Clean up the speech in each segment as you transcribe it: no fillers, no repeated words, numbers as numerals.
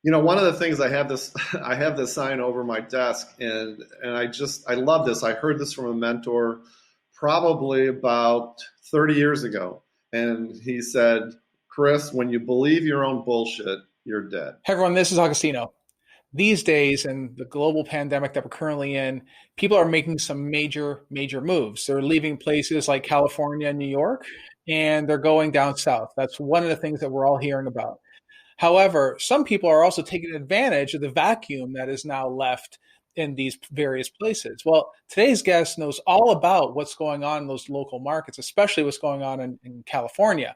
One of the things I have this I have this sign over my desk, and I love this. I heard this from a mentor probably about 30 years ago, and he said, "Chris, when you believe your own bullshit, you're dead." Hey everyone, this is Agostino. These days, in the global pandemic that we're currently in, people are making some major moves. They're leaving places like California and New York, and they're going down south. That's one of the things that we're all hearing about. However, some people are also taking advantage of the vacuum that is now left in these various places. Well, today's guest knows all about what's going on in those local markets, especially what's going on in California.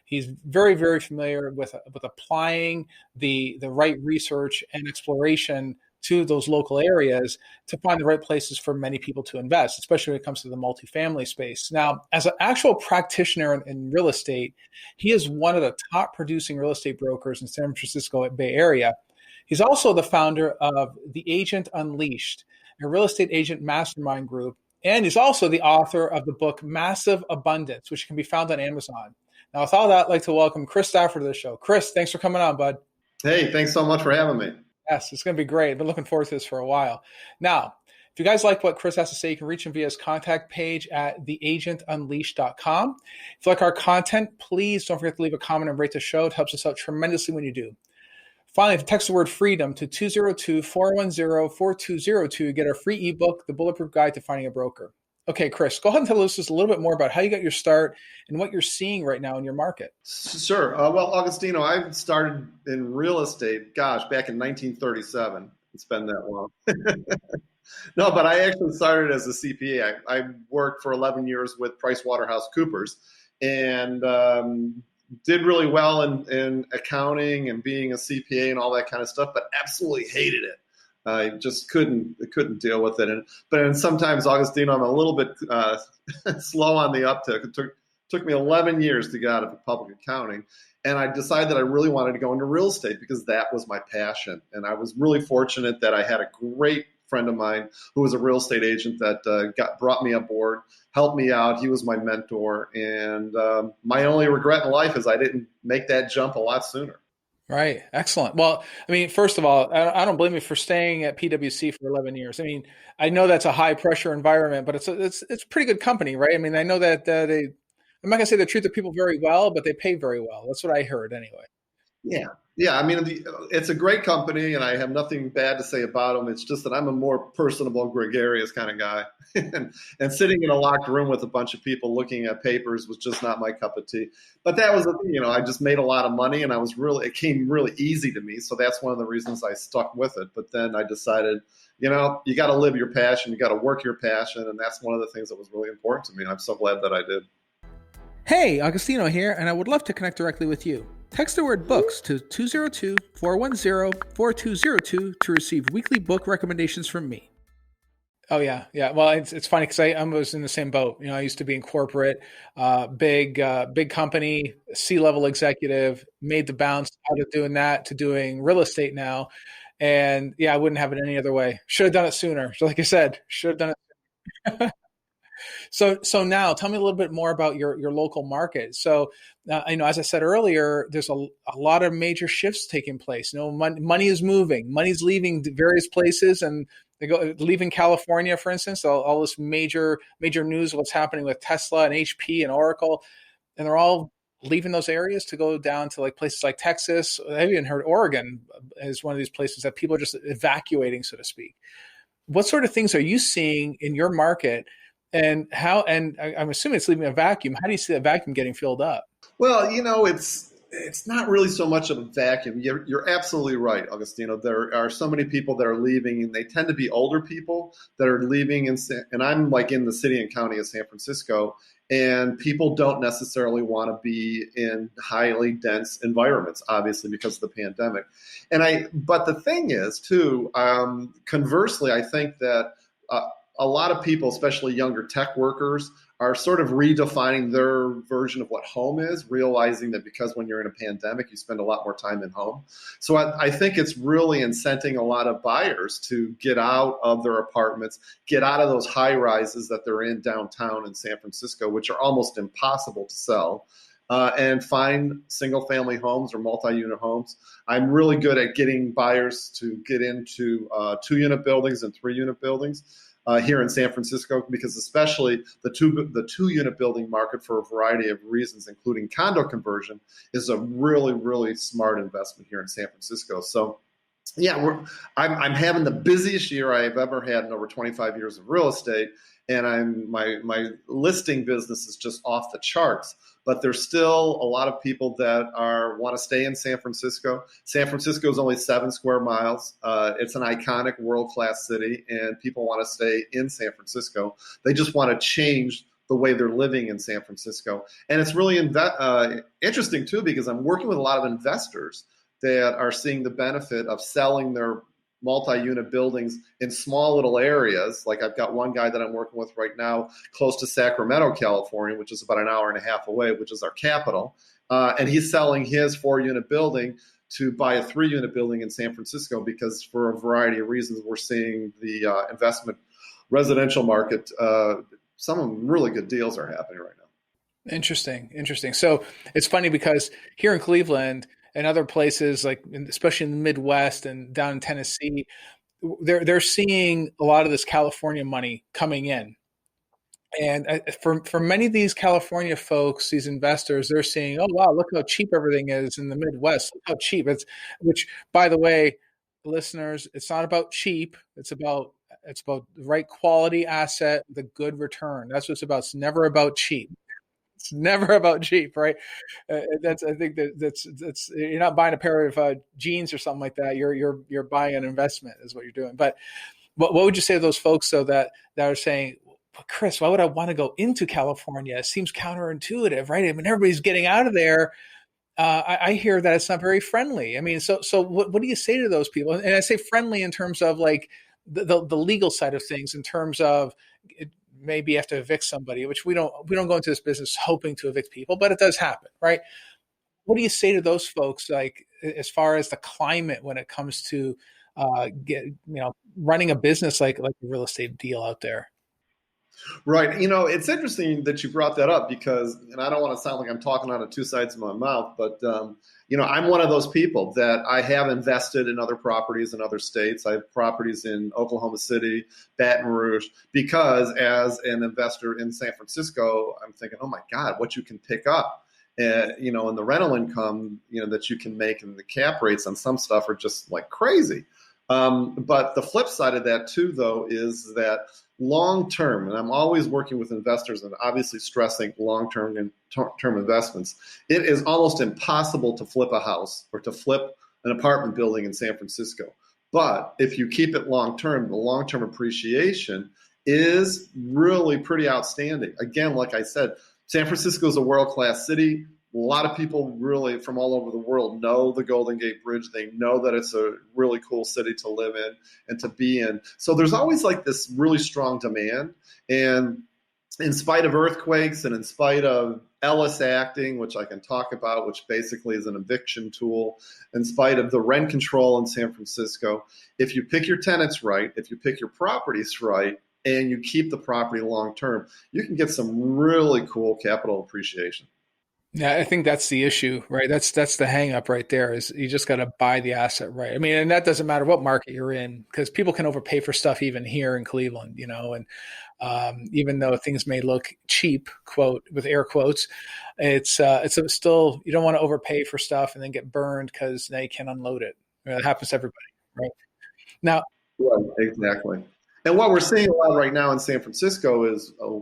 He's very familiar with applying the right research and exploration to those local areas to find the right places for many people to invest, especially when it comes to the multifamily space. Now, as an actual practitioner in real estate, he is one of the top producing real estate brokers in San Francisco Bay Area. He's also the founder of The Agent Unleashed, a real estate agent mastermind group, and he's also the author of the book Massive Abundance, which can be found on Amazon. Now, with all that, I'd like to welcome Chris Stafford to the show. Chris, thanks for coming on, bud. Hey, thanks so much for having me. Yes, it's going to be great. I've been looking forward to this for a while. Now, if you guys like what Chris has to say, you can reach him via his contact page at theagentunleashed.com. If you like our content, please don't forget to leave a comment and rate the show. It helps us out tremendously when you do. Finally, if you text the word freedom to 202-410-4202, you get our free ebook, The Bulletproof Guide to Finding a Broker. Okay, Chris, go ahead and tell us just a little bit more about how you got your start and what you're seeing right now in your market. Sure. Well, Agostino, I started in real estate, back in 1937. It's been that long. No, but I actually started as a CPA. I worked for 11 years with PricewaterhouseCoopers and did really well in accounting and being a CPA and all that kind of stuff, but absolutely hated it. I just couldn't deal with it. But sometimes, Augustine, I'm a little bit slow on the uptick. It took me 11 years to get out of public accounting. And I decided that I really wanted to go into real estate because that was my passion. And I was really fortunate that I had a great friend of mine who was a real estate agent that brought me aboard, helped me out. He was my mentor. And my only regret in life is I didn't make that jump a lot sooner. Right. Excellent. Well, I mean, first of all, I don't blame you for staying at PwC for 11 years. I mean, I know that's a high pressure environment, but it's a pretty good company, right? I mean, I know that I'm not gonna say they treat the people very well, but they pay very well. That's what I heard anyway. Yeah. I mean, it's a great company, and I have nothing bad to say about them. It's just that I'm a more personable, gregarious kind of guy, and sitting in a locked room with a bunch of people looking at papers was just not my cup of tea. But that was, I just made a lot of money, and it came really easy to me. So that's one of the reasons I stuck with it. But then I decided, you got to live your passion, you got to work your passion, and that's one of the things that was really important to me. And I'm so glad that I did. Hey, Agostino here, and I would love to connect directly with you. Text the word books to 202-410-4202 to receive weekly book recommendations from me. Oh, yeah. Well, it's funny because I was in the same boat. I used to be in corporate, big company, C-level executive, made the bounce out of doing that to doing real estate now. And I wouldn't have it any other way. Should have done it sooner. So like I said, should have done it sooner. So now tell me a little bit more about your local market. So, as I said earlier, there's a lot of major shifts taking place. Money is moving, money's leaving various places, and leaving California, for instance, all this major news of what's happening with Tesla and HP and Oracle, and they're all leaving those areas to go down to places like Texas. I've even heard Oregon is one of these places that people are just evacuating, so to speak. What sort of things are you seeing in your market? And I'm assuming it's leaving a vacuum. How do you see that vacuum getting filled up? Well, it's not really so much of a vacuum. You're absolutely right, Agostino. There are so many people that are leaving, and they tend to be older people that are leaving. And I'm in the city and county of San Francisco, and people don't necessarily want to be in highly dense environments, obviously, because of the pandemic. But the thing is, too, conversely, I think that a lot of people, especially younger tech workers, are sort of redefining their version of what home is, realizing that because when you're in a pandemic, you spend a lot more time at home. So I think it's really incenting a lot of buyers to get out of their apartments, get out of those high rises that they're in downtown in San Francisco, which are almost impossible to sell. and find single family homes or multi-unit homes. I'm really good at getting buyers to get into 2-unit buildings and 3-unit buildings here in San Francisco, because especially the two-unit building market, for a variety of reasons, including condo conversion, is a really, really smart investment here in San Francisco. So yeah, I'm having the busiest year I've ever had in over 25 years of real estate, and my listing business is just off the charts. But there's still a lot of people that want to stay in San Francisco. San Francisco is only 7 square miles. It's an iconic world-class city, and people want to stay in San Francisco. They just want to change the way they're living in San Francisco. And it's really interesting too, because I'm working with a lot of investors that are seeing the benefit of selling their multi-unit buildings in small little areas. Like I've got one guy that I'm working with right now close to Sacramento, California, which is about an hour and a half away, which is our capital. And he's selling his 4-unit building to buy a 3-unit building in San Francisco, because for a variety of reasons, we're seeing the investment residential market, some really good deals are happening right now. Interesting. So it's funny because here in Cleveland and other places, like especially in the Midwest and down in Tennessee, they're seeing a lot of this California money coming in. And for many of these California folks, these investors, they're seeing, oh, wow, look how cheap everything is in the Midwest. Look how cheap it's, which, by the way, listeners, it's not about cheap. It's about the right quality asset, the good return. That's what it's about. It's never about cheap. It's never about cheap, right? I think that's you're not buying a pair of jeans or something like that. You're buying an investment, is what you're doing. But what would you say to those folks though that are saying, but Chris, why would I want to go into California? It seems counterintuitive, right? I mean, everybody's getting out of there. I hear that it's not very friendly. I mean, so what do you say to those people? And I say friendly in terms of like the legal side of things, in terms of maybe you have to evict somebody, which we don't go into this business hoping to evict people, but it does happen, right? What do you say to those folks, like as far as the climate when it comes to running a business like a real estate deal out there? Right. It's interesting that you brought that up, because, and I don't want to sound like I'm talking out of two sides of my mouth, but, I'm one of those people that I have invested in other properties in other states. I have properties in Oklahoma City, Baton Rouge, because as an investor in San Francisco, I'm thinking, oh my God, what you can pick up, and the rental income, that you can make, and the cap rates on some stuff are just like crazy. But the flip side of that too, though, is that long term, and I'm always working with investors and obviously stressing long-term and term investments, it is almost impossible to flip a house or to flip an apartment building in San Francisco. But if you keep it long-term, the long-term appreciation is really pretty outstanding. Again, like I said, San Francisco is a world-class city. A lot of people really from all over the world know the Golden Gate Bridge. They know that it's a really cool city to live in and to be in. So there's always like this really strong demand. And in spite of earthquakes and in spite of Ellis acting, which I can talk about, which basically is an eviction tool, in spite of the rent control in San Francisco, if you pick your tenants right, if you pick your properties right, and you keep the property long term, you can get some really cool capital appreciation. Yeah, I think that's the issue, right? That's the hang up right there, is you just got to buy the asset right. I mean, and that doesn't matter what market you're in, because people can overpay for stuff even here in Cleveland, and even though things may look cheap, quote, with air quotes, it's still, you don't want to overpay for stuff and then get burned because now you can't unload it. It happens to everybody, right? Now, right, exactly. And what we're seeing a lot right now in San Francisco is a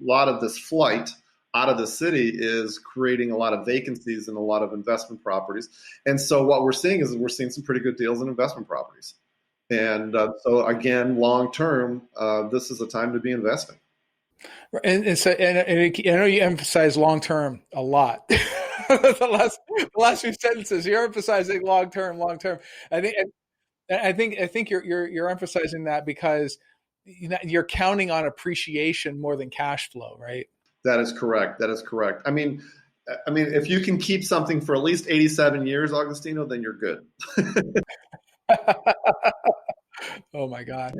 lot of this flight out of the city is creating a lot of vacancies in a lot of investment properties. And so what we're seeing is we're seeing some pretty good deals in investment properties. And so again, long term, this is a time to be investing. And so, and I know you emphasize long term a lot. the last few sentences, you're emphasizing long term. I think you're emphasizing that because you're counting on appreciation more than cash flow, right? That is correct. I mean, if you can keep something for at least 87 years, Agostino, then you're good. Oh my God.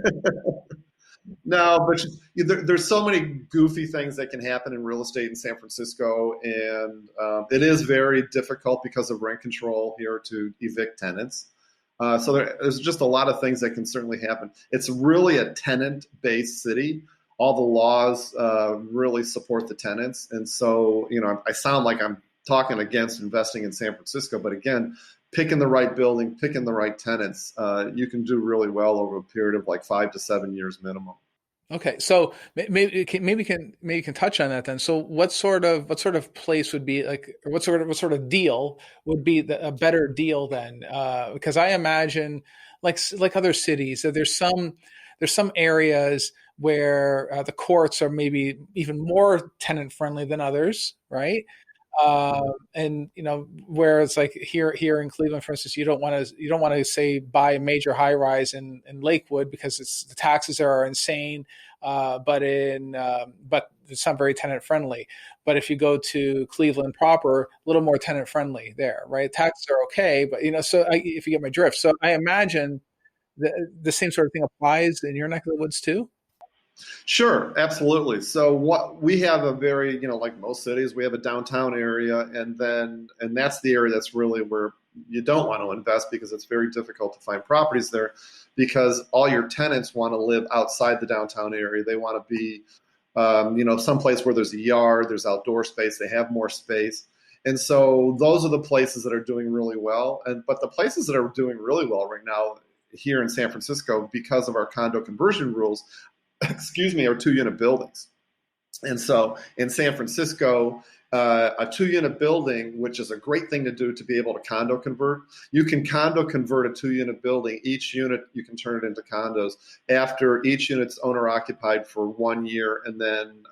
No, but there's so many goofy things that can happen in real estate in San Francisco, and it is very difficult because of rent control here to evict tenants. So there's just a lot of things that can certainly happen. It's really a tenant-based city. All the laws really support the tenants, and so I sound like I'm talking against investing in San Francisco, but again, picking the right building, picking the right tenants, you can do really well over a period of like 5 to 7 years minimum. Okay, so maybe you can touch on that then. So what sort of place would be like, or what sort of deal would be a better deal then? Because I imagine, like other cities, that there's some areas where the courts are maybe even more tenant friendly than others, right? And where it's like here in Cleveland, for instance, you don't want to say buy a major high rise in Lakewood because the taxes are insane, but it's not very tenant friendly. But if you go to Cleveland proper, a little more tenant friendly there, right? Taxes are okay, but if you get my drift, so I imagine the same sort of thing applies in your neck of the woods too. Sure, absolutely. So what we have a very, like most cities, we have a downtown area, and that's the area that's really where you don't want to invest because it's very difficult to find properties there because all your tenants want to live outside the downtown area. They want to be, someplace where there's a yard, there's outdoor space, they have more space. And so those are the places that are doing really well. But the places that are doing really well right now here in San Francisco, because of our condo conversion rules, are 2-unit buildings. And so in San Francisco, a 2-unit building, which is a great thing to do to be able to condo convert, you can condo convert a 2-unit building. Each unit, you can turn it into condos after each unit's owner occupied for 1 year. And then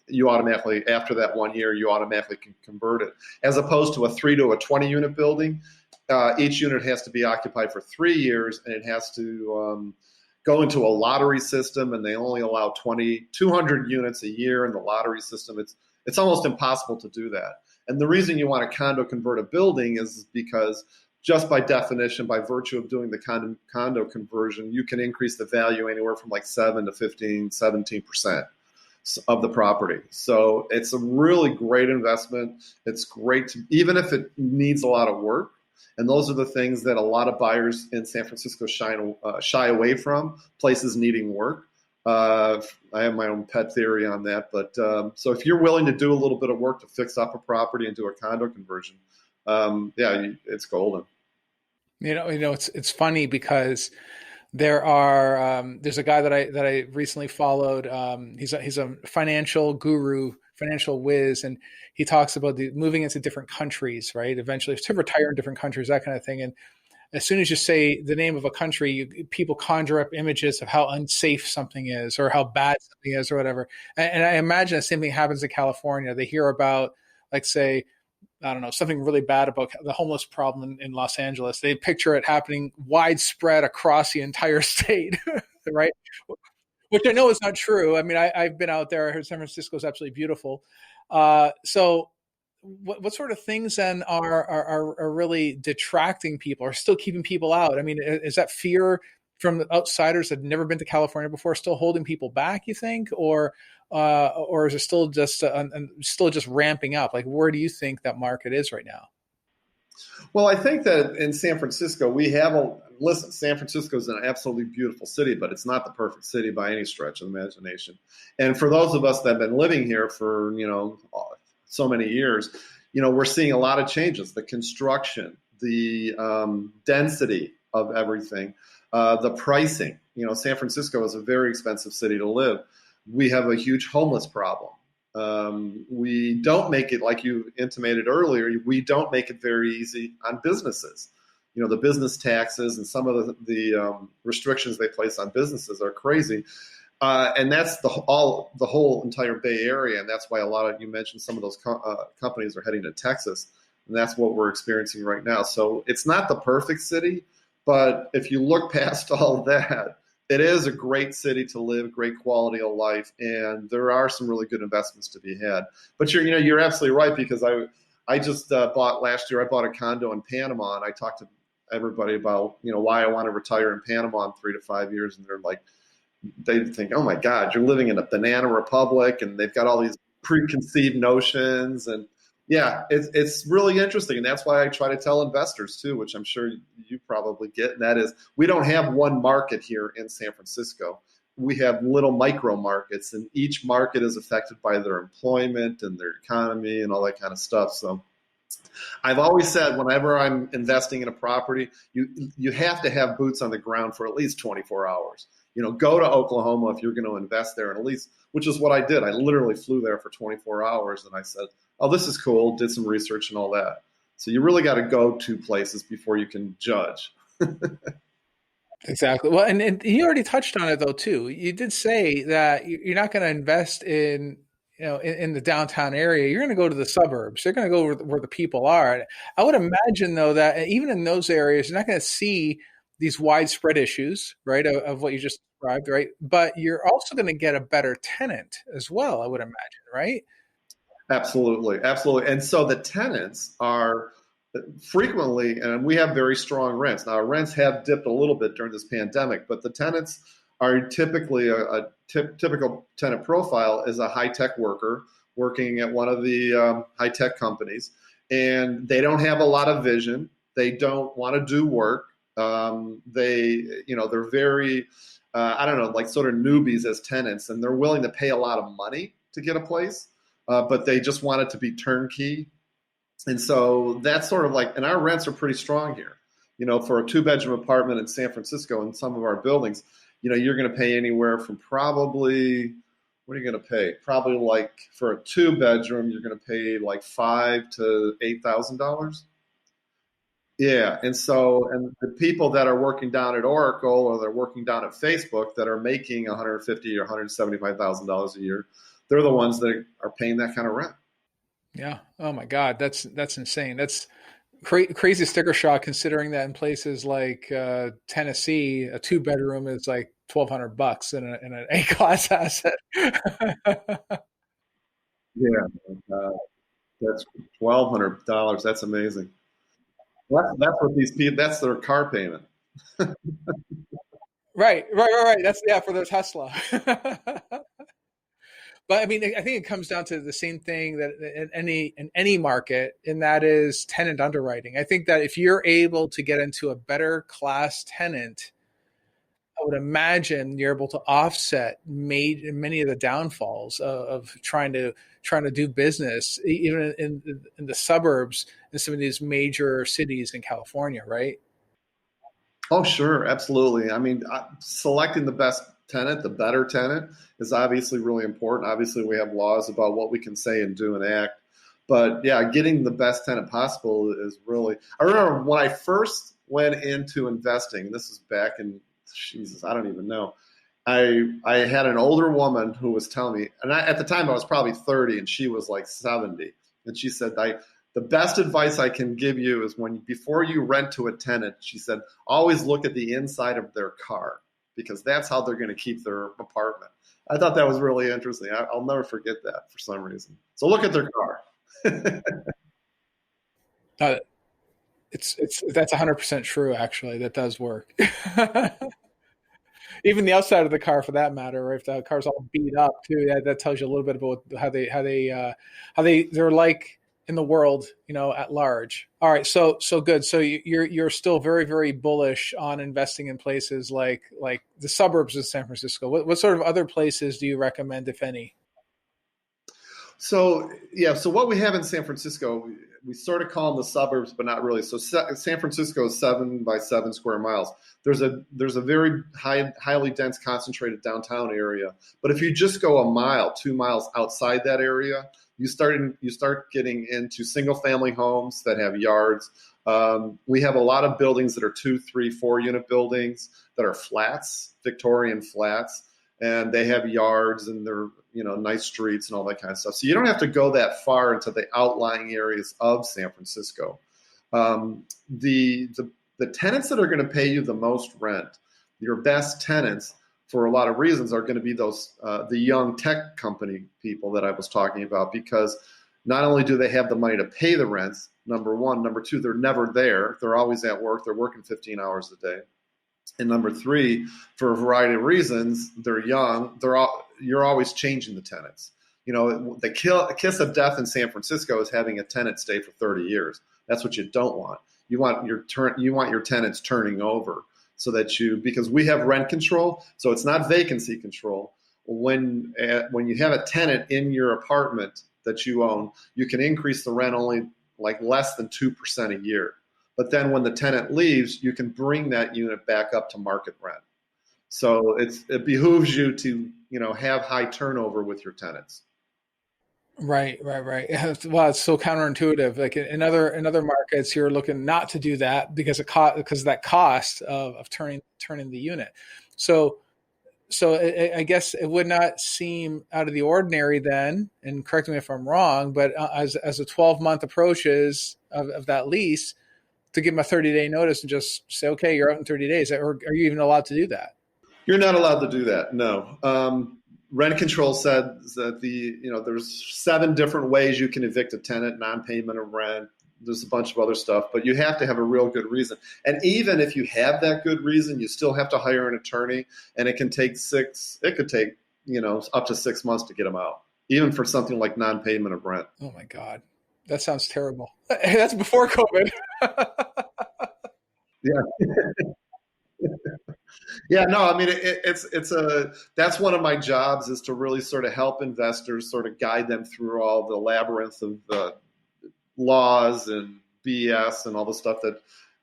you automatically, after that 1 year, you automatically can convert it. As opposed to a 3 to a 20-unit building, each unit has to be occupied for 3 years, and it has to go into a lottery system, and they only allow 200 units a year in the lottery system. It's almost impossible to do that. And the reason you want to condo convert a building is because just by definition, by virtue of doing the condo conversion, you can increase the value anywhere from like 7 to 15, 17% of the property. So it's a really great investment. It's great even if it needs a lot of work. And those are the things that a lot of buyers in San Francisco shy away from, places needing work. I have my own pet theory on that. But so if you're willing to do a little bit of work to fix up a property and do a condo conversion, it's golden. It's funny because there's a guy that I recently followed. He's a financial guru, financial whiz, and he talks about moving into different countries, right? Eventually to retire in different countries, that kind of thing. And as soon as you say the name of a country, people conjure up images of how unsafe something is or how bad something is or whatever. And I imagine the same thing happens in California. They hear about, like, say, I don't know, something really bad about the homeless problem in Los Angeles. They picture it happening widespread across the entire state, right? Which I know is not true. I mean, I've been out there. I heard San Francisco is absolutely beautiful. So what sort of things then are really detracting people or still keeping people out? I mean, is that fear from the outsiders that have never been to California before still holding people back, you think? Or is it still just ramping up? Like, where do you think that market is right now? Well, I think that in San Francisco, San Francisco is an absolutely beautiful city, but it's not the perfect city by any stretch of the imagination. And for those of us that have been living here for, so many years, we're seeing a lot of changes, the construction, the density of everything, the pricing. San Francisco is a very expensive city to live. We have a huge homeless problem. We don't make it, like you intimated earlier, we don't make it very easy on businesses. The business taxes and some of the restrictions they place on businesses are crazy. And that's the whole entire Bay Area. And that's why you mentioned some of those companies are heading to Texas. And that's what we're experiencing right now. So it's not the perfect city, but if you look past all that, it is a great city to live, great quality of life, and there are some really good investments to be had. But you're absolutely right, because I just bought last year. I bought a condo in Panama, and I talked to everybody about why I want to retire in Panama in 3 to 5 years, and they're like, they think, oh my God, you're living in a banana republic, and they've got all these preconceived notions. And yeah, it's really interesting. And that's why I try to tell investors too, which I'm sure you probably get. And that is, we don't have one market here in San Francisco. We have little micro markets, and each market is affected by their employment and their economy and all that kind of stuff. So I've always said, whenever I'm investing in a property, you have to have boots on the ground for at least 24 hours. Go to Oklahoma if you're going to invest there, and at least, which is what I did. I literally flew there for 24 hours, and I said, oh, this is cool, did some research and all that. So you really got to go to places before you can judge. Exactly. Well, and you already touched on it though too. You did say that you're not going to invest in in the downtown area. You're going to go to the suburbs. You're going to go where the people are. I would imagine though that even in those areas, you're not going to see these widespread issues, right, of what you just described, right? But you're also going to get a better tenant as well, I would imagine, right? Absolutely, absolutely. And so the tenants are frequently, and we have very strong rents. Now, our rents have dipped a little bit during this pandemic, but the tenants are typically a typical tenant profile is a high-tech worker working at one of the high-tech companies, and they don't have a lot of vision. They don't want to do work. They're very, I don't know, like sort of newbies as tenants, and they're willing to pay a lot of money to get a place, but they just want it to be turnkey. And so that's sort of like, and our rents are pretty strong here. For a 2-bedroom apartment in San Francisco in some of our buildings, you're going to pay anywhere from probably, what are you going to pay? Probably like for a 2-bedroom, you're going to pay like $5,000 to $8,000. Yeah, and the people that are working down at Oracle or they're working down at Facebook that are making $150,000 or $175,000 a year, they're the ones that are paying that kind of rent. Yeah. Oh my God, that's insane. That's crazy sticker shock, considering that in places like Tennessee, a 2-bedroom is like $1,200 in an A-class asset. Yeah, that's $1,200. That's amazing. That's what these people. That's their car payment. Right. That's for their Tesla. But I mean, I think it comes down to the same thing that in any market, and that is tenant underwriting. I think that if you're able to get into a better class tenant, I would imagine you're able to offset many of the downfalls of trying to do business, even in the suburbs in some of these major cities in California, right? Oh, sure, absolutely. I mean, selecting the best tenant, the better tenant, is obviously really important. Obviously, we have laws about what we can say and do and act. But yeah, getting the best tenant possible is really. I remember when I first went into investing. This is back in, Jesus, I don't even know. I had an older woman who was telling me, and at the time I was probably 30, and she was like 70, and she said, the best advice I can give you is before you rent to a tenant, she said, always look at the inside of their car, because that's how they're going to keep their apartment. I thought that was really interesting. I'll never forget that for some reason. So look at their car. That's 100% true. Actually, that does work. Even the outside of the car, for that matter, right? If the car's all beat up too, that tells you a little bit about how they're like in the world, at large. All right, so good. So you're still very, very bullish on investing in places like the suburbs of San Francisco. What sort of other places do you recommend, if any? So what we have in San Francisco, we sort of call them the suburbs, but not really. So San Francisco is 7 by 7 square miles. There's a very highly dense, concentrated downtown area. But if you just go a mile, 2 miles outside that area, you start getting into single family homes that have yards. We have a lot of buildings that are 2, 3, 4 unit buildings that are flats, Victorian flats, and they have yards and they're nice streets and all that kind of stuff. So you don't have to go that far into the outlying areas of San Francisco. The tenants that are going to pay you the most rent, your best tenants, for a lot of reasons, are going to be those the young tech company people that I was talking about, because not only do they have the money to pay the rents, number one, number two, they're never there. They're always at work. They're working 15 hours a day. And number three, for a variety of reasons, they're young. You're always changing the tenants. The kiss of death in San Francisco is having a tenant stay for 30 years. That's what you don't want. You want your tenants turning over so that because we have rent control, so it's not vacancy control. When you have a tenant in your apartment that you own, you can increase the rent only like less than 2% a year. But then when the tenant leaves, you can bring that unit back up to market rent. So it behooves you to have high turnover with your tenants. Right. Well, it's so counterintuitive. Like in other markets, you're looking not to do that because of that cost of turning the unit. So I guess it would not seem out of the ordinary then, and correct me if I'm wrong, but as a 12-month approaches of that lease, to give them a 30-day notice and just say, okay, you're out in 30 days, or are you even allowed to do that? You're not allowed to do that. No. Rent control said that there's 7 different ways you can evict a tenant: non-payment of rent. There's a bunch of other stuff, but you have to have a real good reason. And even if you have that good reason, you still have to hire an attorney, and it could take up to 6 months to get them out, even for something like non-payment of rent. Oh my God. That sounds terrible. That's before COVID. Yeah. Yeah, no, I mean, that's one of my jobs, is to really sort of help investors, sort of guide them through all the labyrinth of laws and BS and all the stuff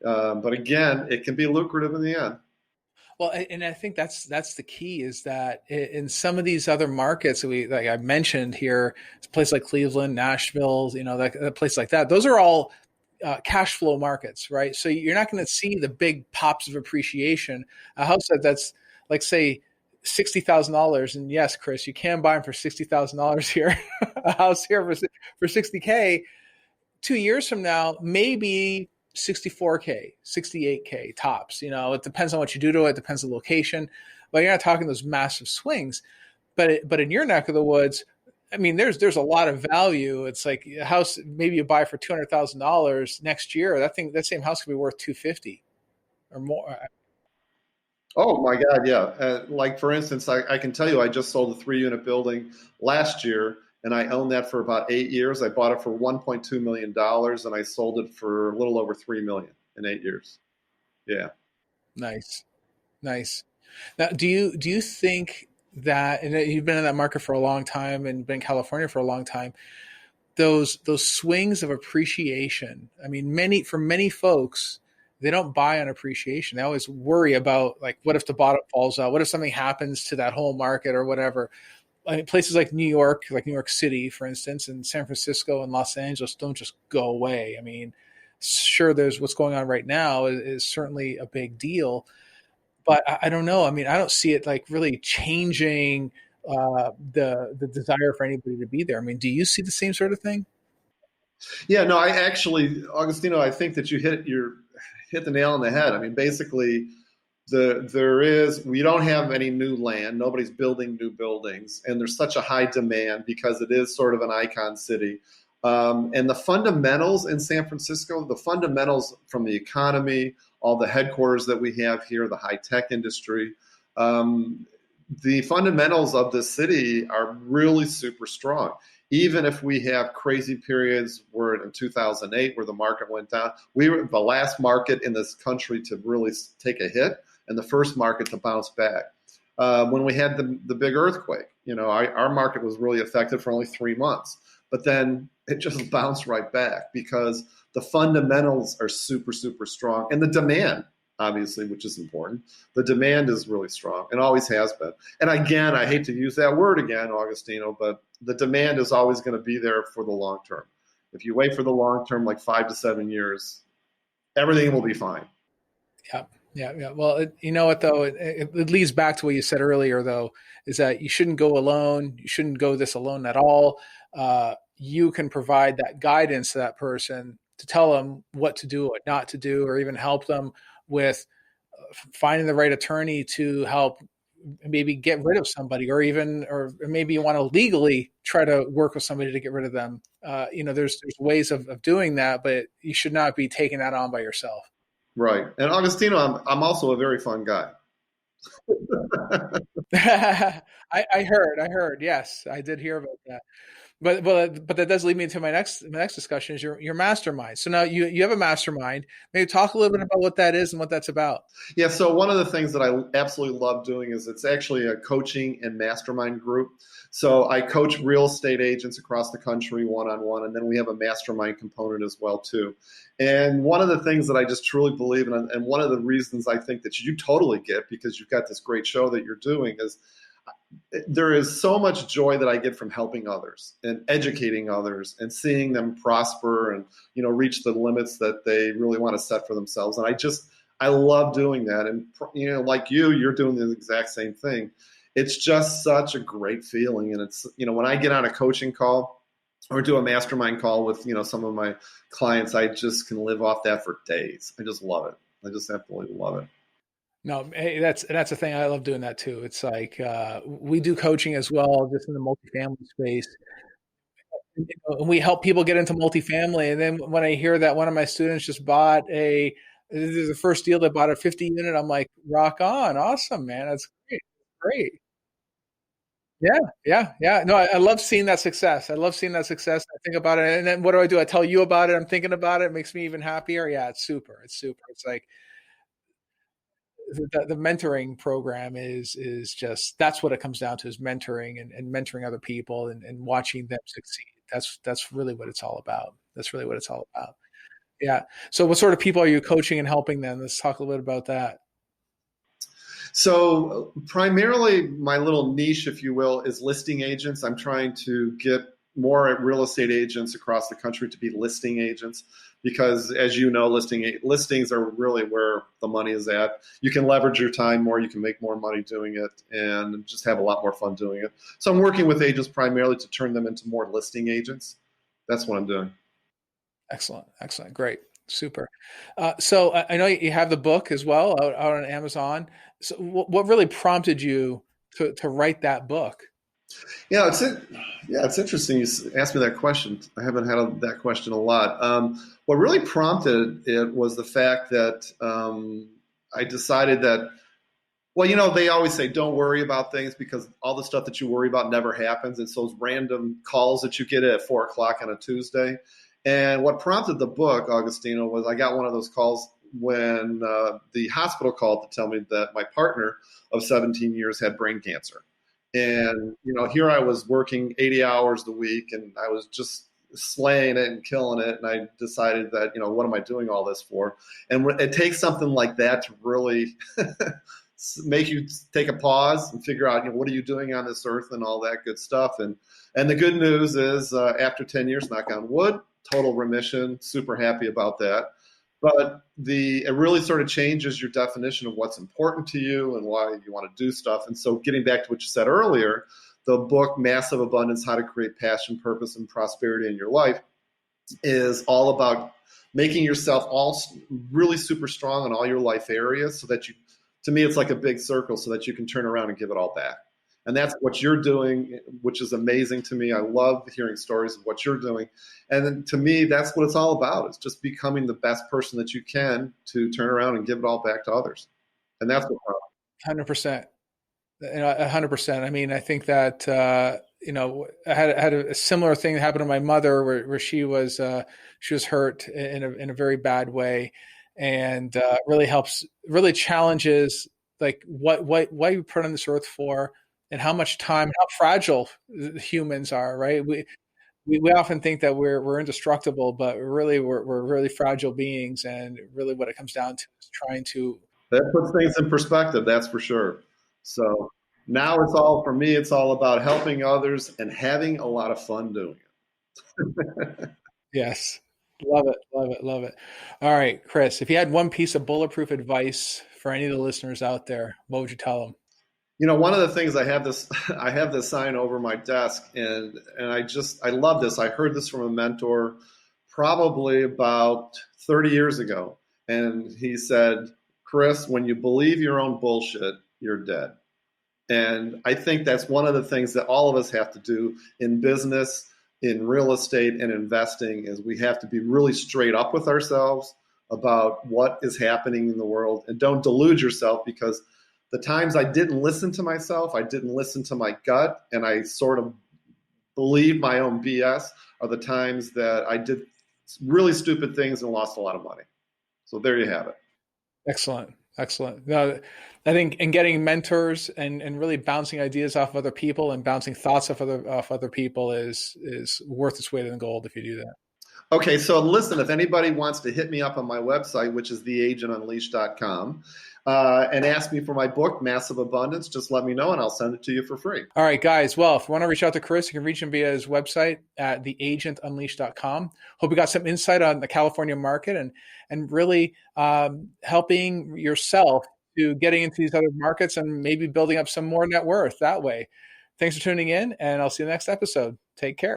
but again, it can be lucrative in the end. Well, and I think that's the key, is that in some of these other markets that like I mentioned here, a place like Cleveland, Nashville, a place like that, those are all cash flow markets, right? So you're not going to see the big pops of appreciation. A house that's like, say, $60,000, and yes, Chris, you can buy them for $60,000 here. A house here for $60K. 2 years from now, maybe $64K, $68K tops. It depends on what you do to it. It depends on the location, but you're not talking those massive swings. But in your neck of the woods, I mean, there's a lot of value. It's like a house maybe you buy for $200,000 next year. That same house could be worth $250 or more. Oh my God, yeah. Like for instance, I can tell you, I just sold a 3-unit building last year, and I owned that for about 8 years. I bought it for $1.2 million, and I sold it for a little over $3 million in 8 years. Yeah. Nice. Now, do you think that, and you've been in that market for a long time and been in California for a long time, those swings of appreciation? I mean, for many folks, they don't buy on appreciation. They always worry about, like, what if the bottom falls out? What if something happens to that whole market or whatever? I mean, places like New York City, for instance, and San Francisco and Los Angeles don't just go away. I mean, sure, there's what's going on right now is certainly a big deal, but I don't know. I mean, I don't see it like really changing the desire for anybody to be there. I mean, do you see the same sort of thing? Yeah, no, I actually, Agostino, I think that you hit the nail on the head. I mean, basically, we don't have any new land. Nobody's building new buildings, and there's such a high demand because it is sort of an icon city. And the fundamentals in San Francisco, the fundamentals from the economy, all the headquarters that we have here, the high-tech industry, the fundamentals of the city are really super strong. Even if we have crazy periods where in 2008 where the market went down, we were the last market in this country to really take a hit and the first market to bounce back. When we had the big earthquake, our market was really affected for only 3 months, but then it just bounced right back because the fundamentals are super, super strong. And the demand, obviously, which is important, the demand is really strong and always has been. And again, I hate to use that word again, Agostino, but the demand is always going to be there for the long term. If you wait for the long term, like 5 to 7 years, everything will be fine. Yeah. Well, you know what, though? It leads back to what you said earlier, though, is that you shouldn't go alone. You shouldn't go this alone at all. You can provide that guidance to that person to tell them what to do, what not to do, or even help them with finding the right attorney to help maybe get rid of somebody, or maybe you want to legally try to work with somebody to get rid of them. There's ways of doing that, but you should not be taking that on by yourself. Right. And Agostino, I'm also a very fun guy. I heard. Yes, I did hear about that. But that does lead me to my next discussion is your mastermind. So now you have a mastermind. Maybe talk a little bit about what that is and what that's about. Yeah, so one of the things that I absolutely love doing is it's actually a coaching and mastermind group. So I coach real estate agents across the country one-on-one, and then we have a mastermind component as well too. And one of the things that I just truly believe in, and one of the reasons I think that you totally get because you've got this great show that you're doing is there is so much joy that I get from helping others and educating others and seeing them prosper and, reach the limits that they really want to set for themselves. And I love doing that. And, like you're doing the exact same thing. It's just such a great feeling. And it's, when I get on a coaching call or do a mastermind call with, some of my clients, I just can live off that for days. I just love it. I just absolutely love it. No, hey, that's the thing. I love doing that too. It's like we do coaching as well, just in the multifamily space. And we help people get into multifamily. And then when I hear that one of my students just bought this is the first deal that bought a 50 unit, I'm like, rock on, awesome, man, that's great, great. Yeah, yeah, yeah. No, I love seeing that success. I love seeing that success. I think about it, and then what do? I tell you about it. I'm thinking about it. It makes me even happier. Yeah, it's super. It's super. It's like the mentoring program is just that's what it comes down to is mentoring and mentoring other people and watching them succeed. That's really what it's all about. That's really what it's all about. Yeah. So what sort of people are you coaching and helping then? Let's talk a little bit about that. So primarily my little niche, if you will, is listing agents. I'm trying to get more real estate agents across the country to be listing agents because, as you know, listings are really where the money is at. You can leverage your time more, you can make more money doing it, and just have a lot more fun doing it. So I'm working with agents primarily to turn them into more listing agents. That's what I'm doing. Excellent. Excellent. Great. Super. So I know you have the book as well out on Amazon. So what really prompted you to write that book? Yeah, it's interesting you asked me that question. I haven't had that question a lot. What really prompted it was the fact that I decided that, well, they always say don't worry about things because all the stuff that you worry about never happens. It's those random calls that you get at 4:00 on a Tuesday. And what prompted the book, Agostino, was I got one of those calls when the hospital called to tell me that my partner of 17 years had brain cancer. And, here I was working 80 hours a week and I was just slaying it and killing it. And I decided that, what am I doing all this for? And it takes something like that to really make you take a pause and figure out, what are you doing on this earth and all that good stuff. And the good news is after 10 years, knock on wood, total remission, super happy about that. But it really sort of changes your definition of what's important to you and why you want to do stuff. And so getting back to what you said earlier, the book, Massive Abundance, How to Create Passion, Purpose, and Prosperity in Your Life is all about making yourself all really super strong in all your life areas so that to me, it's like a big circle so that you can turn around and give it all back. And that's what you're doing, which is amazing to me. I love hearing stories of what you're doing. And then to me, that's what it's all about. It's just becoming the best person that you can to turn around and give it all back to others. And that's what 100%. 100%. I mean, I think that, I had a similar thing happen to my mother where she was hurt in a very bad way, and really challenges like what you put on this earth for, and how much time, how fragile humans are, right? We often think that we're indestructible, but really we're really fragile beings, and really what it comes down to is trying to. That puts things in perspective, that's for sure. So now for me, it's all about helping others and having a lot of fun doing it. Yes. Love it. Love it. Love it. All right, Chris, if you had one piece of bulletproof advice for any of the listeners out there, what would you tell them? One of the things I have this sign over my desk, and I love this. I heard this from a mentor probably about 30 years ago. And he said, Chris, when you believe your own bullshit, you're dead. And I think that's one of the things that all of us have to do in business, in real estate, and investing is we have to be really straight up with ourselves. about what is happening in the world, and don't delude yourself, because the times I didn't listen to myself, I didn't listen to my gut, and I sort of believed my own BS are the times that I did really stupid things and lost a lot of money. So there you have it. Excellent. Excellent. No, I think in getting mentors and really bouncing ideas off of other people and bouncing thoughts off other people is worth its weight in gold if you do that. Okay, so listen, if anybody wants to hit me up on my website, which is theagentunleashed.com, and ask me for my book, Massive Abundance, just let me know and I'll send it to you for free. All right, guys. Well, if you want to reach out to Chris, you can reach him via his website at theagentunleashed.com. Hope you got some insight on the California market and really helping yourself to getting into these other markets and maybe building up some more net worth that way. Thanks for tuning in, and I'll see you next episode. Take care.